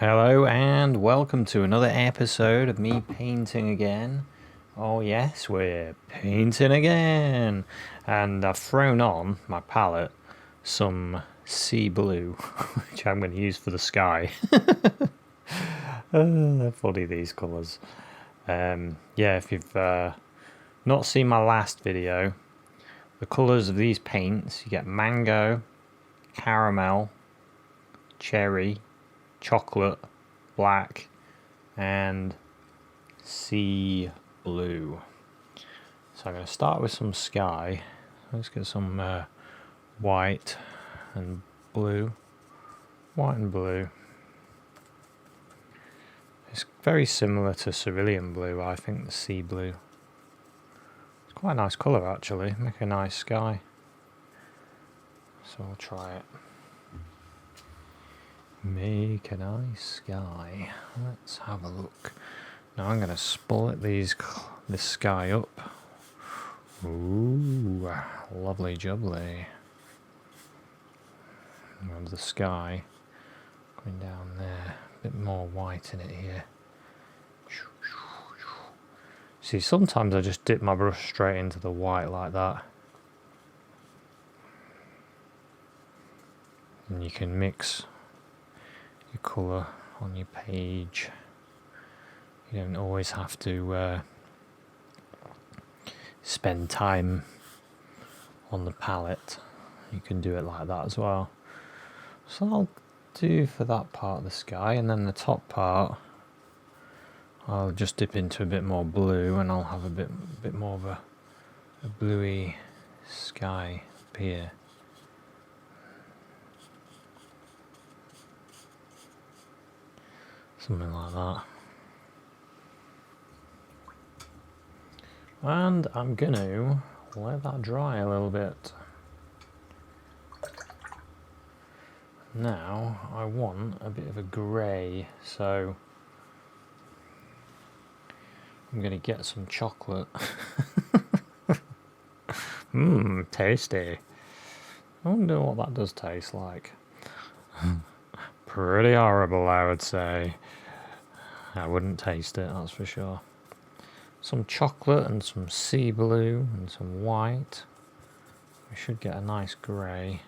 Hello and welcome to another episode of me painting again. Oh yes, we're painting again. And I've thrown on my palette some sea blue, which I'm going to use for the sky. They're funny, these colours. Yeah, if you've not seen my last video, the colours of these paints, you get mango, caramel, cherry, chocolate, black, and sea blue. So I'm going to start with some sky. Let's get some white and blue. White and blue. It's very similar to cerulean blue, I think, the sea blue. It's quite a nice colour actually, make a nice sky. So I'll try it. Make a nice sky. Let's have a look. Now I'm going to split this sky up. Ooh, lovely jubbly. And the sky going down there. A bit more white in it here. See, sometimes I just dip my brush straight into the white like that. And you can mix your colour on your page. You don't always have to spend time on the palette. You can do it like that as well. So I'll do for that part of the sky, and then the top part I'll just dip into a bit more blue, and I'll have a bit more of a bluey sky up here. Something like that. And I'm going to let that dry a little bit. Now I want a bit of a grey, so I'm going to get some chocolate. Tasty. I wonder what that does taste like. Pretty horrible, I would say. I wouldn't taste it, that's for sure. Some chocolate and some sea blue and some white. We should get a nice grey.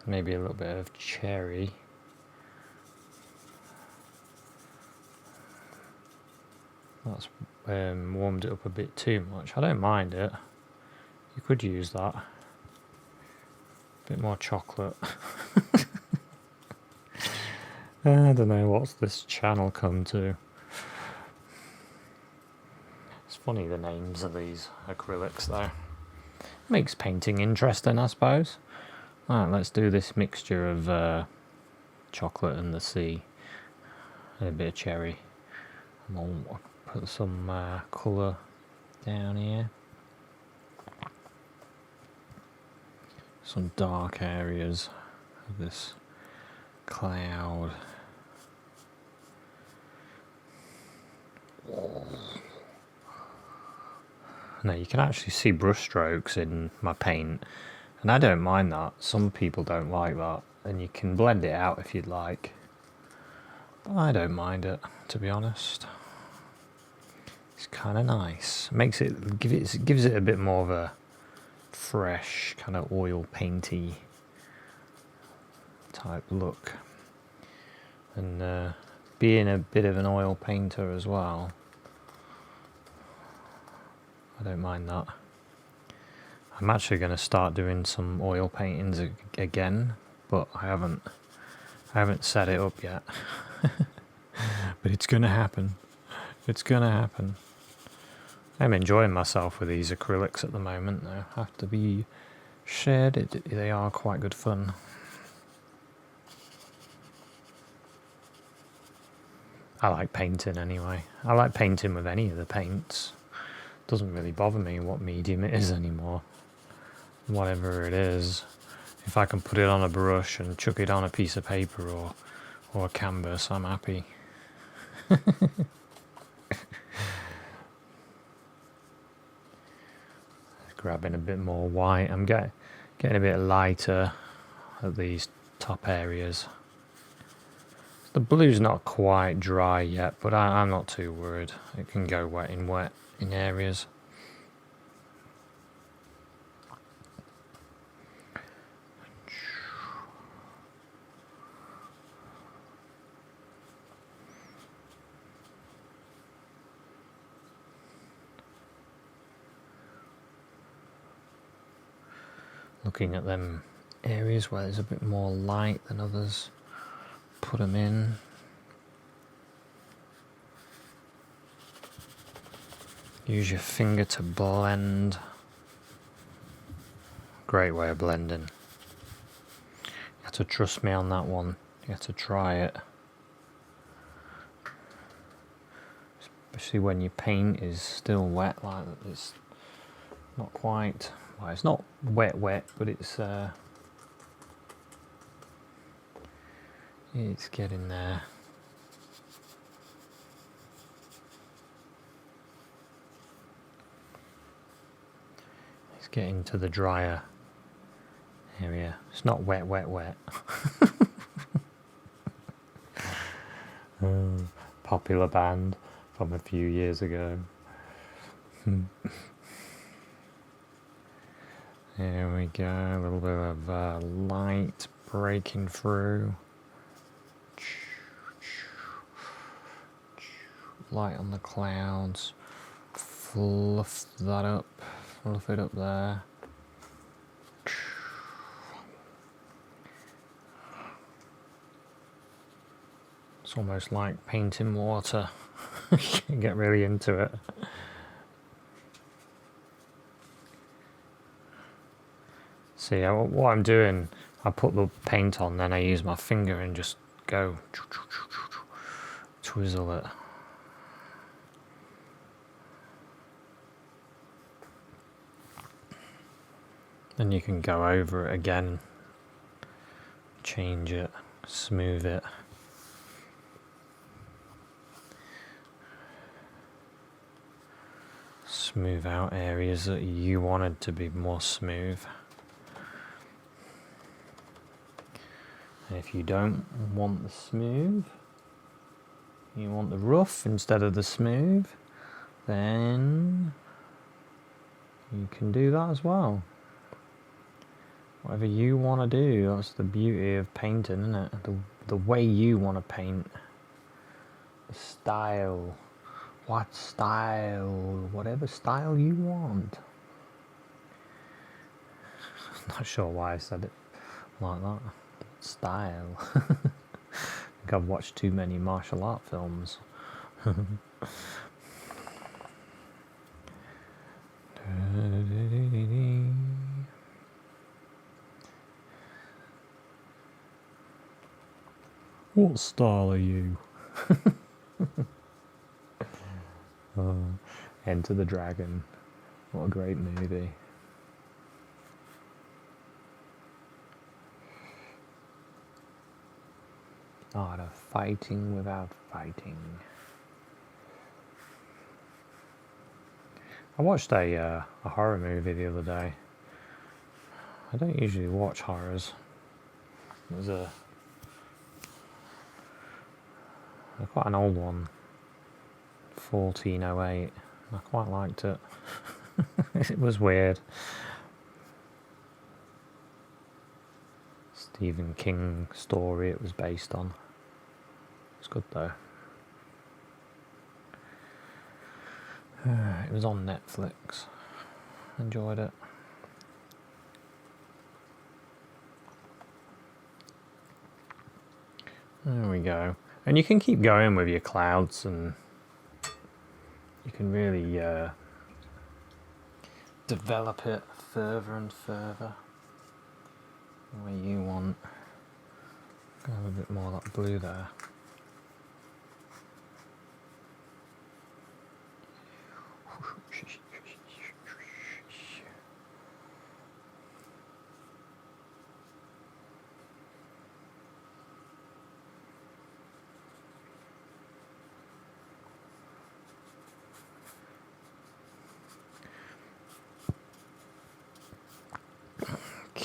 Maybe a little bit of cherry. That's warmed it up a bit too much. I don't mind it. You could use that. A bit more chocolate. I don't know what's this channel come to. It's funny the names of these acrylics though. Makes painting interesting, I suppose. Alright, let's do this mixture of chocolate and the sea. And a bit of cherry. And I'll put some colour down here. Some dark areas of this cloud. Now you can actually see brush strokes in my paint, and I don't mind that. Some people don't like that, and you can blend it out if you'd like. But I don't mind it, to be honest. It's kind of nice. Makes it gives it a bit more of a fresh kind of oil painty type look. And being a bit of an oil painter as well, I don't mind that. I'm actually going to start doing some oil paintings again, but I haven't set it up yet. But it's going to happen. It's going to happen. I'm enjoying myself with these acrylics at the moment, though. Have to be shared. They are quite good fun. I like painting anyway. I like painting with any of the paints. Doesn't really bother me what medium it is anymore. Whatever it is. If I can put it on a brush and chuck it on a piece of paper or a canvas, I'm happy. Grabbing a bit more white. I'm getting a bit lighter at these top areas. The blue's not quite dry yet, but I'm not too worried. It can go wet in areas. Looking at them areas where there's a bit more light than others, put them in. Use your finger to blend. Great way of blending. You have to trust me on that one. You have to try it. Especially when your paint is still wet, like it's not quite, well, it's not wet, but it's getting there. It's getting to the drier area. It's not wet. Popular band from a few years ago. There we go, a little bit of light breaking through. Light on the clouds. Fluff that up. Fluff it up there. It's almost like painting water. You can get really into it. See, what I'm doing, I put the paint on, then I use my finger and just go twizzle it. Then you can go over it again, change it, smooth it. Smooth out areas that you wanted to be more smooth. And if you don't want the smooth, you want the rough instead of the smooth, then you can do that as well. Whatever you want to do, that's the beauty of painting, isn't it? The way you want to paint. The style. What style? Whatever style you want. Not sure why I said it like that. Style. I think I've watched too many martial art films. What style are you? Enter the Dragon. What a great movie. Art of fighting without fighting. I watched a horror movie the other day. I don't usually watch horrors. It was quite an old one, 1408. I quite liked it. It was weird. Stephen King story it was based on. It's good though. It was on Netflix. Enjoyed it. There we go. And you can keep going with your clouds, and you can really develop it further and further the way you want. Have a bit more of that blue there.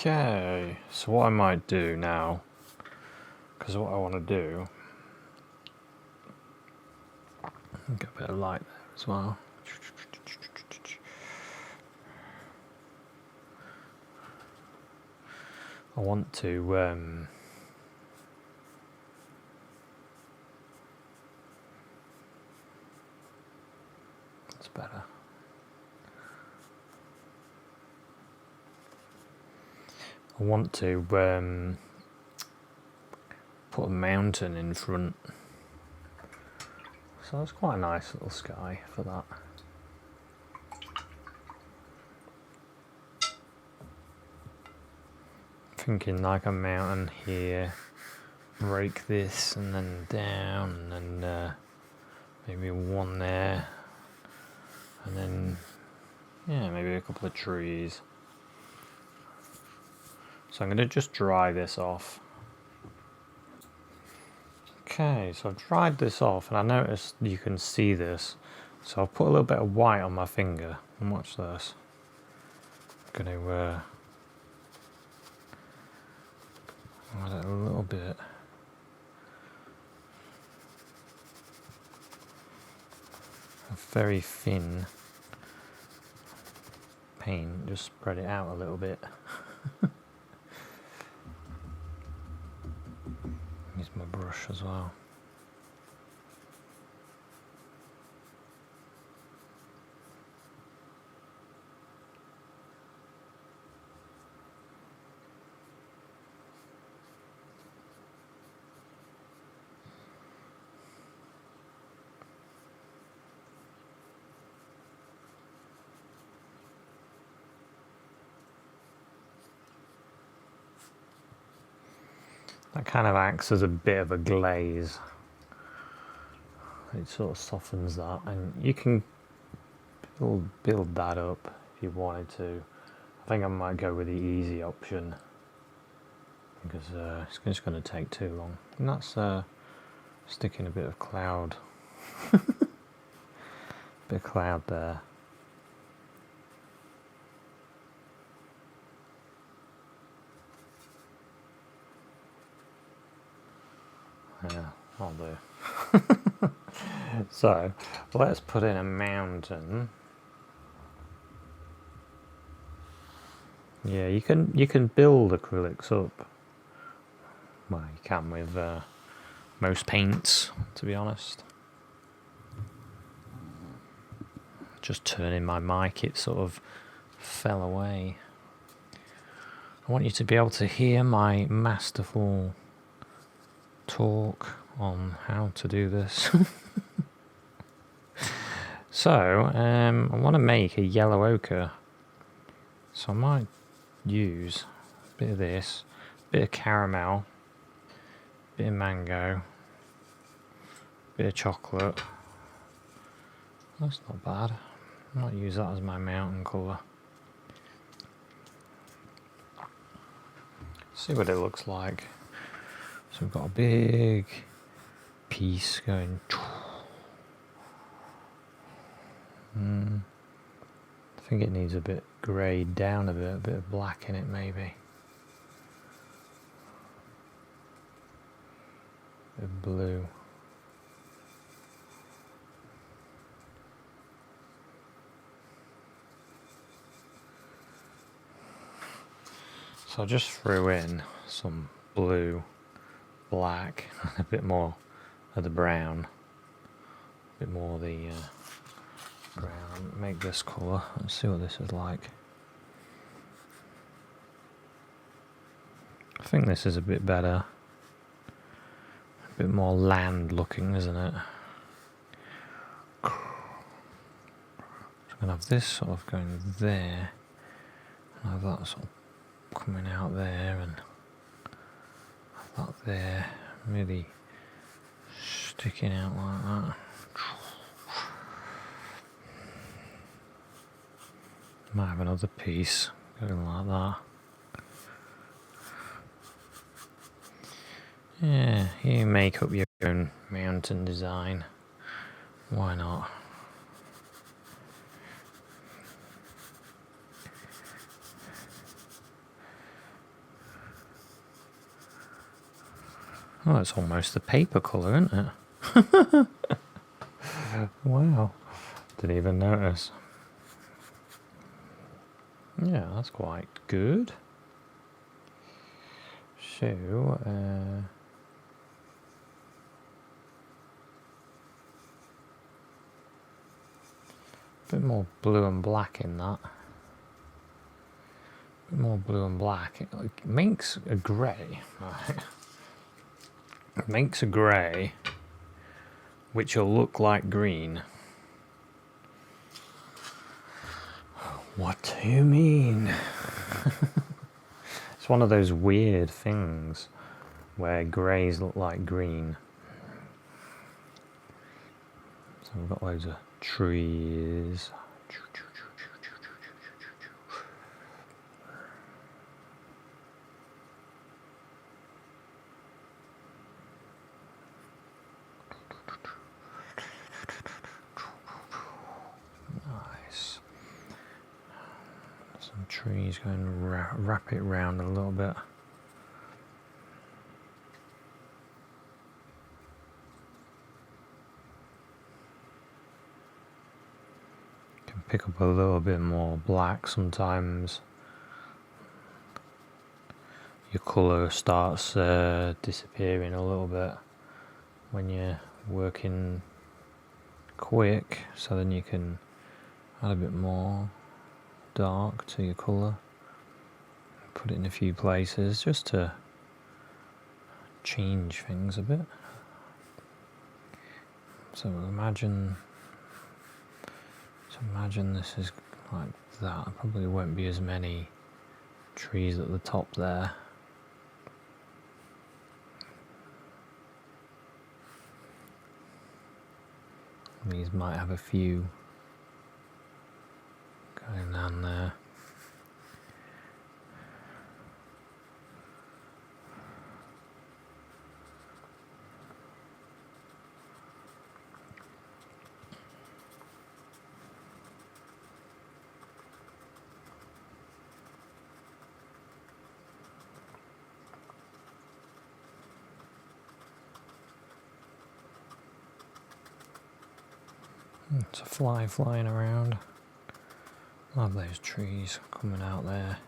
Okay, so what I might do now, because what I want to do Get a bit of light there as well. I want to that's better. I want to put a mountain in front. So that's quite a nice little sky for that. Thinking like a mountain here, break this and then down, and then maybe one there, and then yeah, maybe a couple of trees. So I'm going to just dry this off. Okay, so I've dried this off, and I noticed you can see this. So I'll put a little bit of white on my finger, and watch this. I'm going to add it a little bit. A very thin paint, just spread it out a little bit. Use my brush as well. That kind of acts as a bit of a glaze. It sort of softens that, and you can build that up if you wanted to. I think I might go with the easy option because it's just going to take too long. And that's sticking a bit of cloud, bit of cloud there. Yeah, I'll do. So let's put in a mountain. Yeah, you can build acrylics up. Well, you can with most paints, to be honest. Just turning my mic, it sort of fell away. I want you to be able to hear my masterful talk on how to do this. So I want to make a yellow ochre, so I might use a bit of this, a bit of caramel, a bit of mango, a bit of chocolate. That's not bad. I might use that as my mountain colour. See what it looks like. So we've got a big piece going. I think it needs a bit greyed down a bit of black in it maybe. A bit of blue. So I just threw in some blue, black, a bit more of the brown, a bit more of the brown. Make this colour. Let's see what this is like. I think this is a bit better. A bit more land looking, isn't it? So I'm going to have this sort of going there, and have that sort of coming out there, and have that there, really sticking out like that. Might have another piece going like that. Yeah, you make up your own mountain design. Why not? Oh, it's almost the paper colour, isn't it? Wow, didn't even notice. Yeah, that's quite good. So, a bit more blue and black in that. A bit more blue and black. It makes a grey. Right. It makes a grey, which will look like green. What do you mean? It's one of those weird things where greys look like green. So we've got loads of trees. Nice. Some trees going to wrap it round a little bit. Can pick up a little bit more black sometimes. Your colour starts disappearing a little bit when you're working quick, so then you can add a bit more dark to your colour. Put it in a few places just to change things a bit. So imagine this is like that. There probably won't be as many trees at the top there. These might have a few going down there. It's a fly flying around. Love those trees coming out there.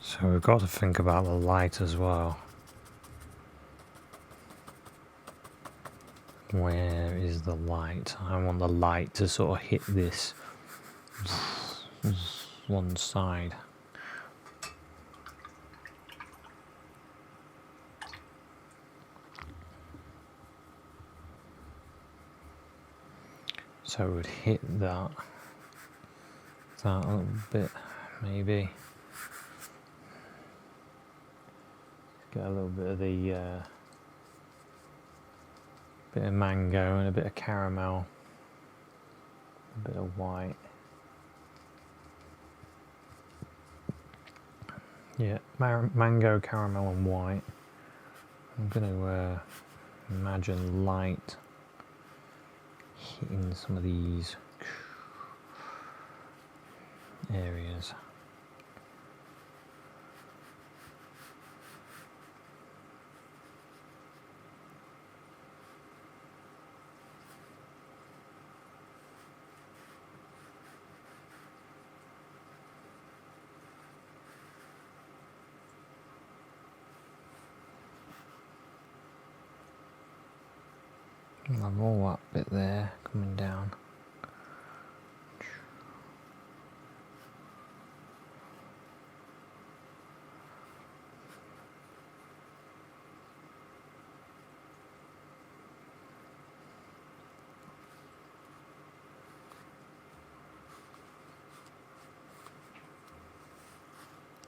So we've got to think about the light as well. Where is the light? I want the light to sort of hit this one side. So it would hit that a little bit, maybe. Get a little bit of the bit of mango and a bit of caramel, a bit of white. Yeah, mango, caramel and white. I'm going to imagine light hitting some of these areas. I'll have all that bit there coming down.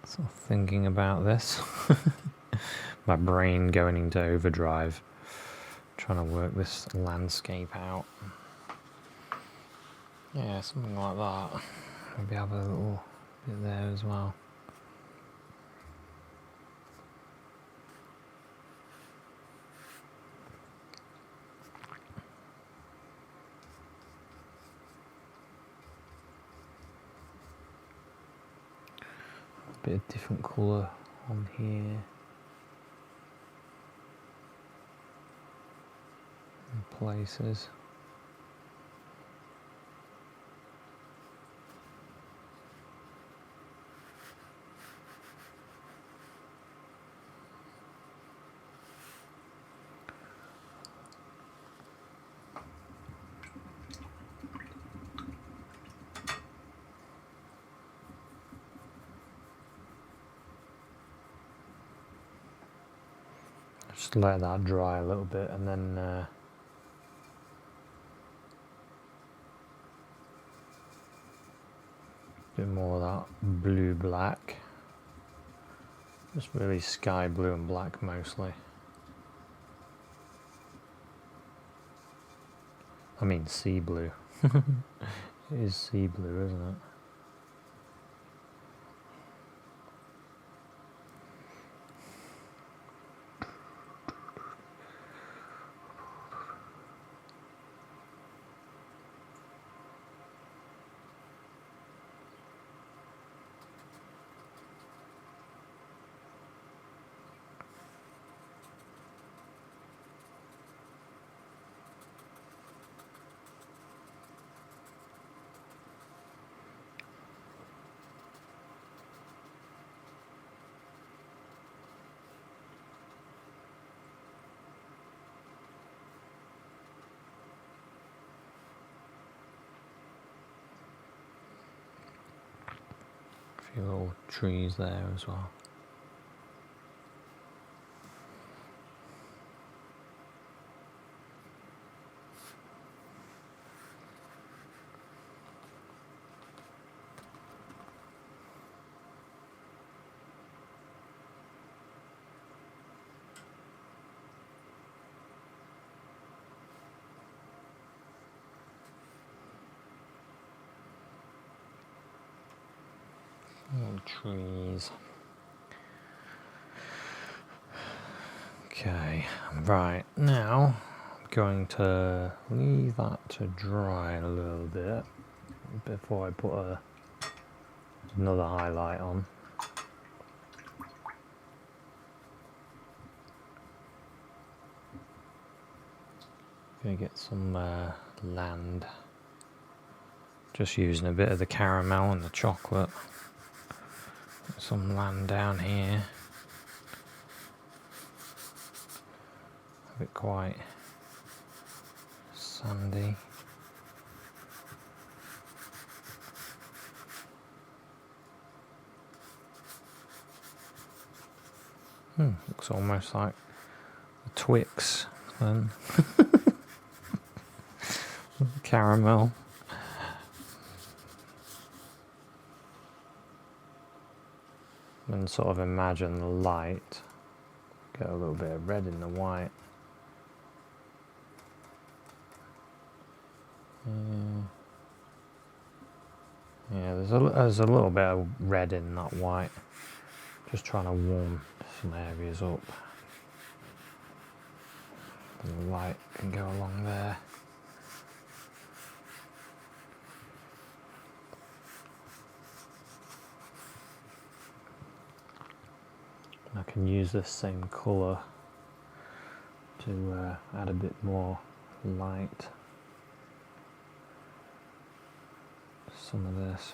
Sort of thinking about this. My brain going into overdrive. Trying to work this landscape out. Yeah, something like that. Maybe have a little bit there as well. Bit of different colour on here. In places. Just let that dry a little bit and then a bit more of that blue black. Just really sky blue and black mostly. I mean sea blue. It is sea blue, isn't it? A few little trees there as well. Little trees. Okay, right, now I'm going to leave that to dry a little bit before I put another highlight on. Gonna get some land. Just using a bit of the caramel and the chocolate. Some land down here. A bit quite sandy. Looks almost like a Twix then. Caramel. And sort of imagine the light. Get a little bit of red in the white. Yeah, there's a little bit of red in that white. Just trying to warm some areas up. And the light can go along there. I can use this same colour to add a bit more light to some of this.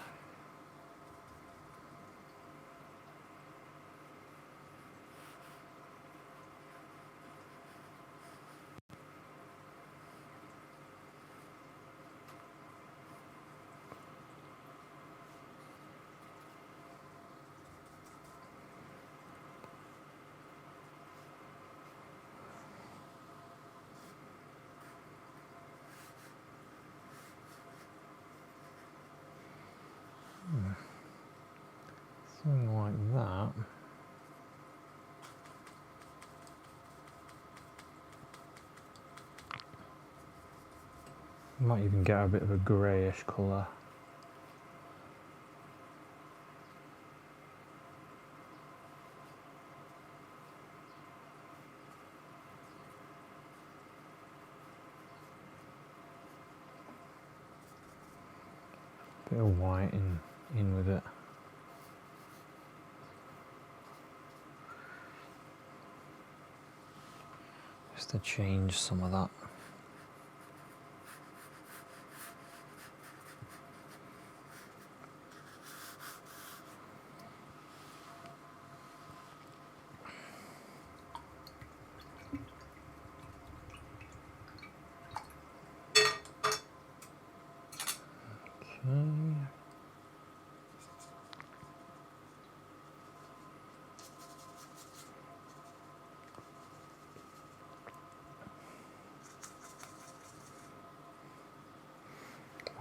Something like that. Might even get a bit of a greyish colour. Bit of white in with it. just to change some of that.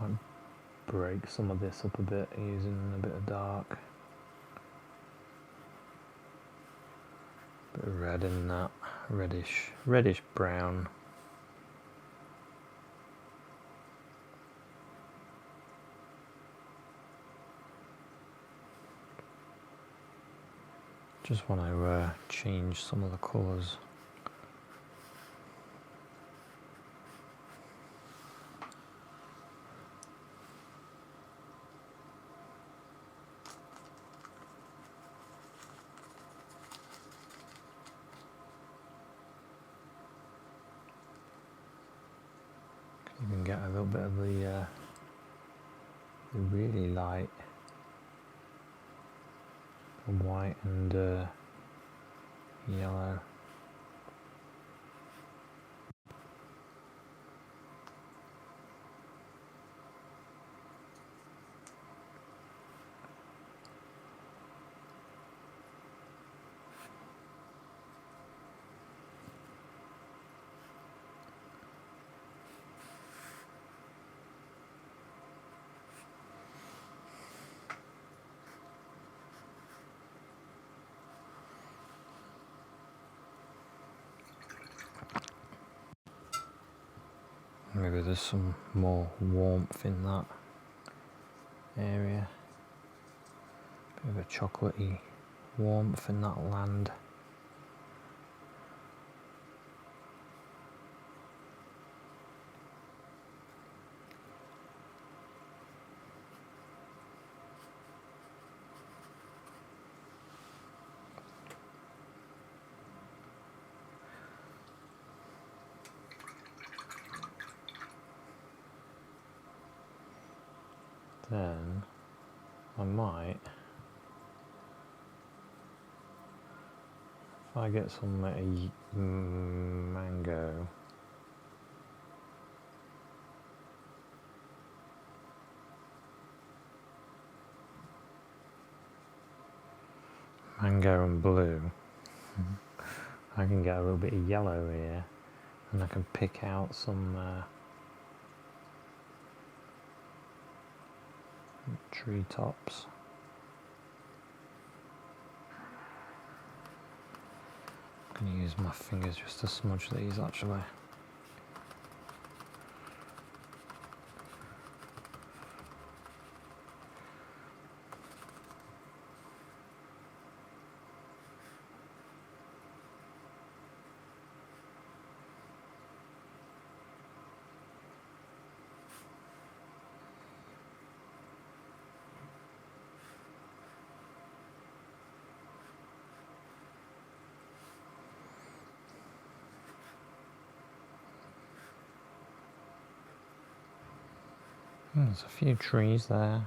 Might break some of this up a bit using a bit of dark. Bit of red in that, reddish brown. Just want to change some of the colours. You can get a little bit of the really light white and yellow. Maybe there's some more warmth in that area. Bit of a chocolatey warmth in that land. Then I might, if I get some mango, and blue, I can get a little bit of yellow here, and I can pick out some tree tops. I'm going to use my fingers just to smudge these actually. There's a few trees there.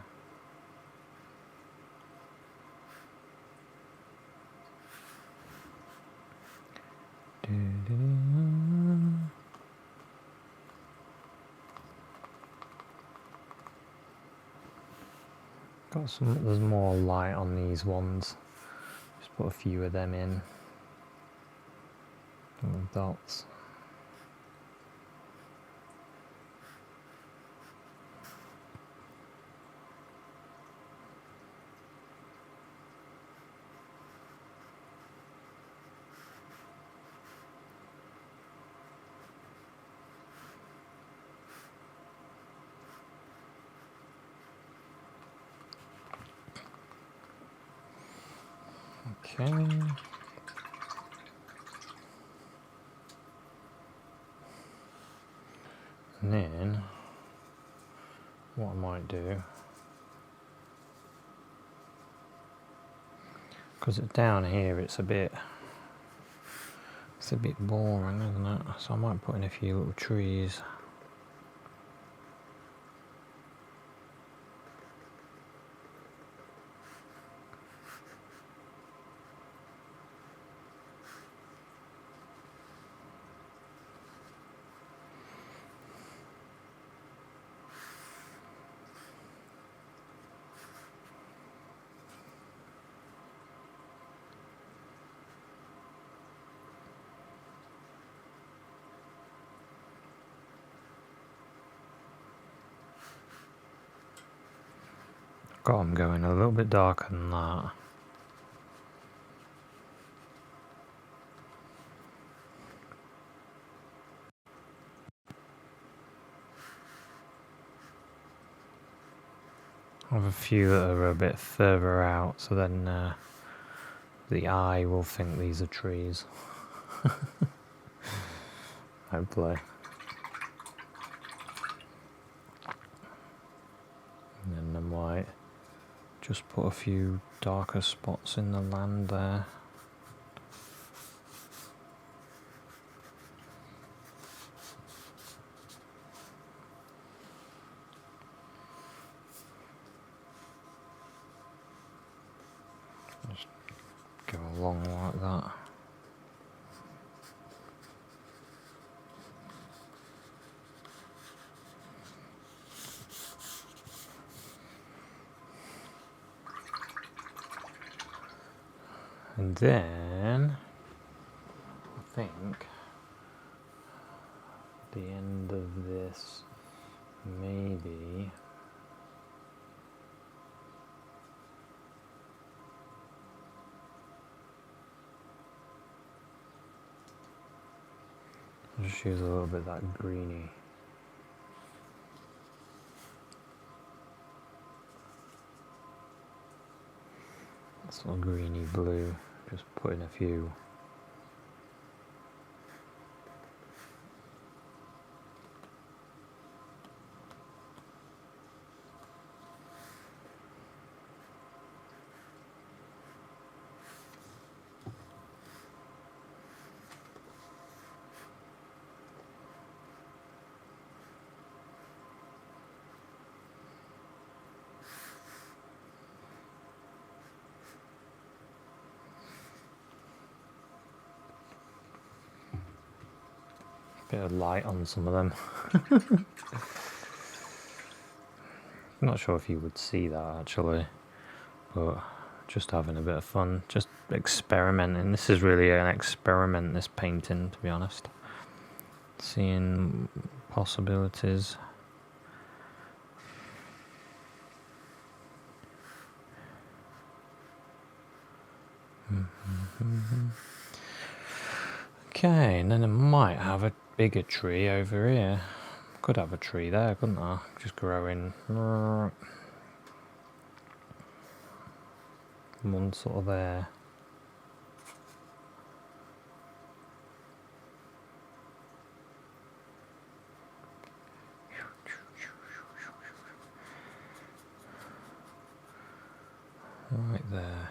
Got some, there's more light on these ones. Just put a few of them in. Little dots. Okay. And then what I might do, because it's down here, it's a bit It's a bit boring, isn't it? So I might put in a few little trees. God, I'm going a little bit darker than that. I have a few that are a bit further out, so then the eye will think these are trees. Hopefully. And then I might just put a few darker spots in the land there. Just go along like that. And then I think the end of this maybe I'll just use a little bit of that greeny. Sort of greeny blue, just put in a few. Bit of light on some of them. I'm not sure if you would see that actually, but just having a bit of fun, just experimenting. This is really an experiment, this painting, to be honest. Seeing possibilities. Okay, and then I might have a bigger tree over here. Could have a tree there, couldn't I? Just growing one sort of there. Right there.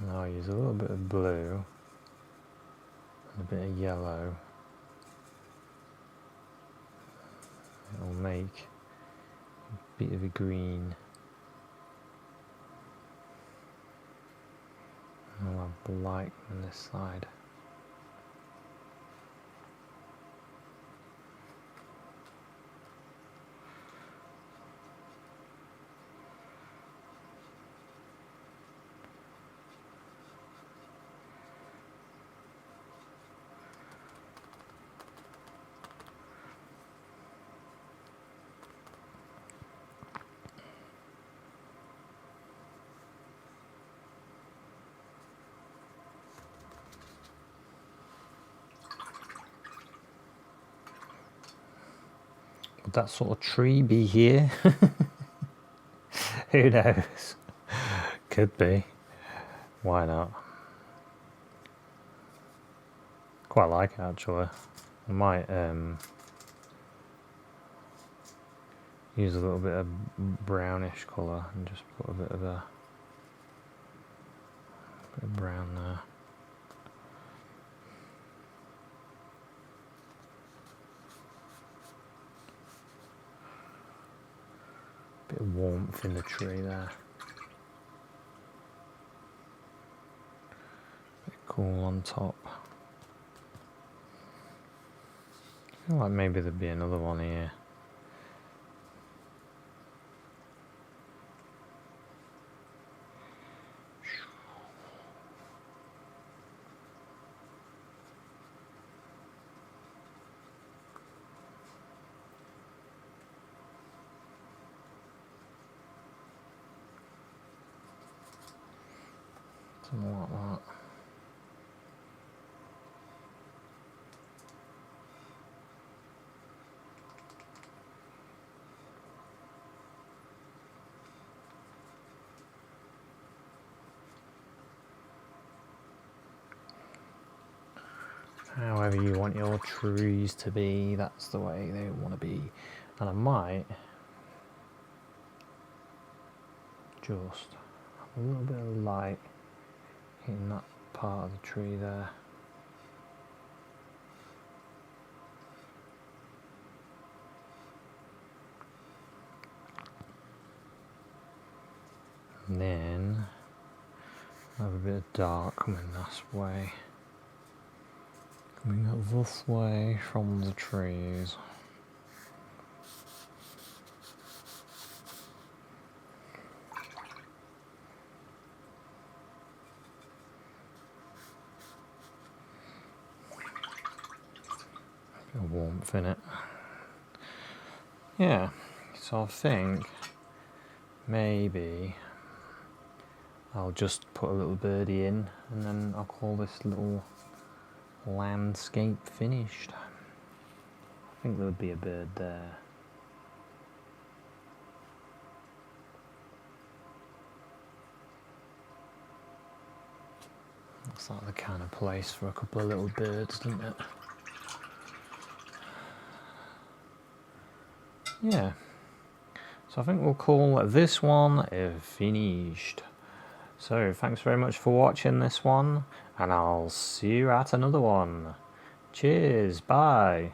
And I'll use a little bit of blue and a bit of yellow. It'll make a bit of a green. I'll have black on this side. Would that sort of tree be here? Who knows? Could be. Why not? Quite like it actually. I might use a little bit of brownish colour and just put a bit of brown there. Bit of warmth in the tree there. Bit cool on top. I feel like maybe there'd be another one here. Something like that. However you want your trees to be, that's the way they want to be. And I might just have a little bit of light in that part of the tree there. And then have a bit of dark coming this way. Coming up this way from the trees. A bit of warmth in it. Yeah, so I think maybe I'll just put a little birdie in and then I'll call this little landscape finished. I think there would be a bird there. Looks like the kind of place for a couple of little birds, doesn't it? Yeah. So I think we'll call this one finished. So thanks very much for watching this one, and I'll see you at another one. Cheers, bye.